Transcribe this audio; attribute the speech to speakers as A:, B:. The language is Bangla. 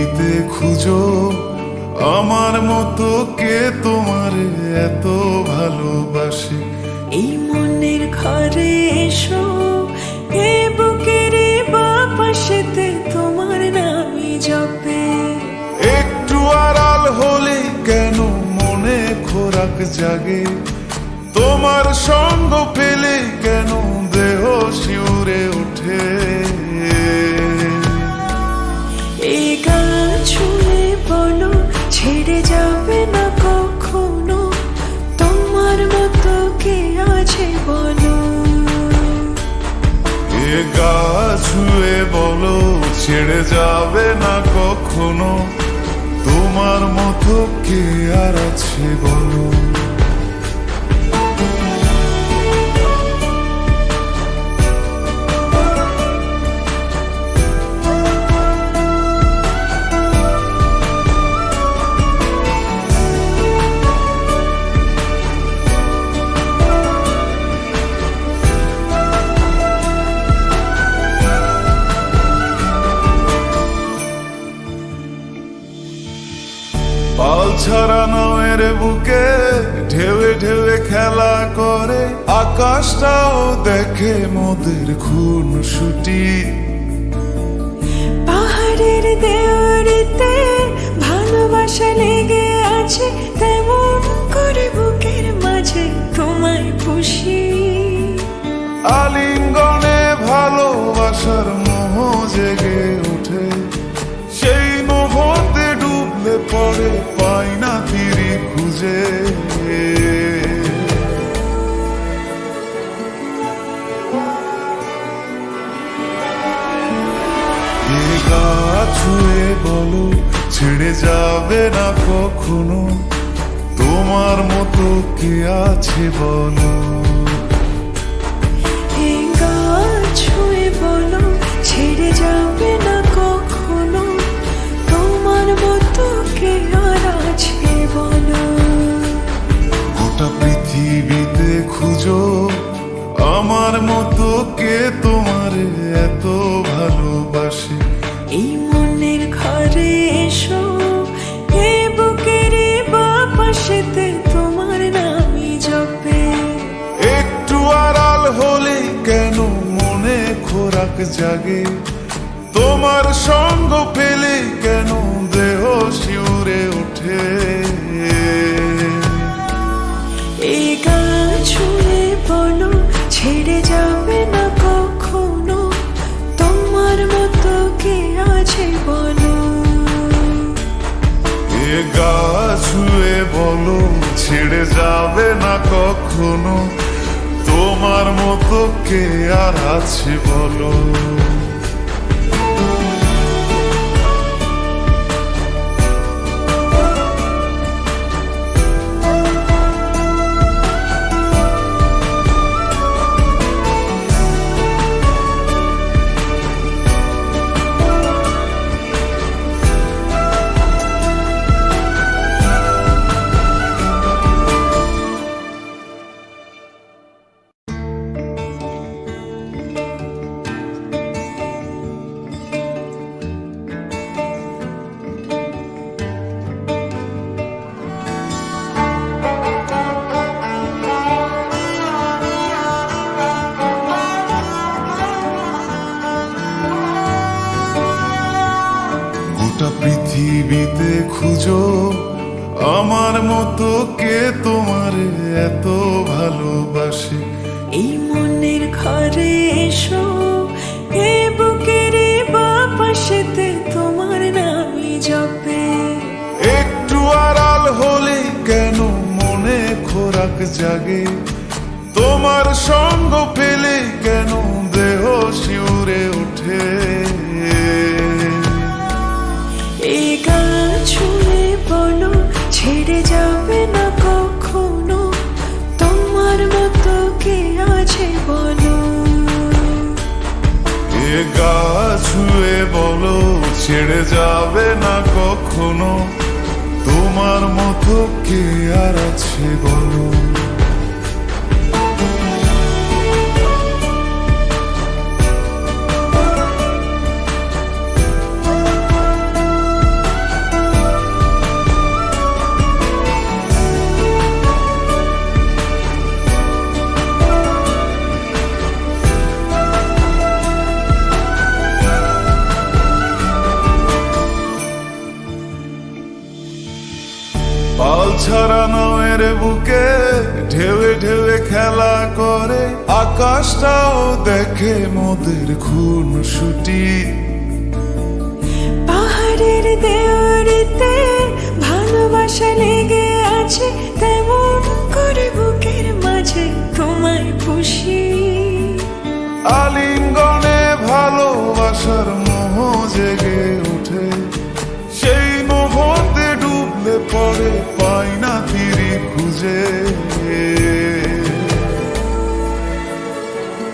A: পৃথিবীতে খুঁজো আমার মতো কে তোমার এত ভালোবাসে।
B: এই মনের ঘরে এসো, এ বুকের বাপাশেতে তোমার নামই জপে।
A: একটু আড়াল হলে কেন মনে খোরাক জাগে, তোমার সঙ্গ পেলে কেন দেহ শিউরে ওঠে।
B: এই গা ছুঁয়ে বলো ছেড়ে যাবে না কখনো, তোমার মতো কে আছে বলো।
A: এ গা ছুঁয়ে বলো ছেড়ে যাবে না কখনো, তোমার মতো কে আর আছে বলো। পাল ছাড়া নয়ের বুকে ঢেউে ঢেউে খেলা করে, আকাশটাও দেখে মোদের খুন ছুটি।
B: পাহাড়ের দেওয়ারিতে ভালোবাসা লেগে আছে, তেমন করে বুকের মাঝে তোমায় খুশি।
A: আলিঙ্গনে ভালোবাসার মোহ জেগে ওঠে, সেই মোহতে ডুবলে পড়ে পাই না তীরে খুঁজে। এ গা ছুঁয়ে বলো ছেড়ে যাবে না কখনো, তোমার মতো কে আছে বলো।
B: এই গা ছুঁয়ে বলো ছেড়ে যাবে না কখনো, তোমার মতো কে আর আছে বলো।
A: গোটা পৃথিবীতে খুঁজো আমার মতো কে তোমার এত ভালোবাসে।
B: এই মনের ঘরে এসো, এ বুকের বাপাশেতে তোমার নামই জপে।
A: একটু আড়াল হলে কেন মনে খোরাক জাগে, তোমার সঙ্গ পেলে কেন দেহ শিউরে ওঠে।
B: এই গা ছুঁয়ে বলো ছেড়ে যাবে না কখনো, তোমার মতো কে আছে বলো।
A: এ গা ছুঁয়ে বলো ছেড়ে যাবে না কখনো, তোমার মতো কে আর আছে বলো। গোটা পৃথিবীতে খুঁজো আমার মতো কে তোমার এত ভালোবাসে।
B: এই মনের ঘরে এসো, এ বুকের বাপাশেতে তোমার নামই জপে।
A: একটু আড়াল হলে কেন মনে খোরাক জাগে, তোমার সঙ্গ পেলে কেন দেহ শিউরে ওঠে।
B: এই গা ছুঁয়ে বলো ছেড়ে যাবে না কখনো, তোমার মতো কে আছে বলো।
A: এ গা ছুঁয়ে বলো ছেড়ে যাবে না কখনো, তোমার মতো কে আর আছে বলো। আকাশটাও দেখে মোদের খুনসুটি।
B: পাহাড়ের দেওয়ারিতে ভালোবাসা লেগে আছে, তেমন করে বুকের মাঝে তোমায় পুষি।
A: আলিঙ্গনে ভালোবাসার মোহ জেগে ওঠে, সেই মোহতে ডুবলে পরে পাই না তীরে খুঁজে।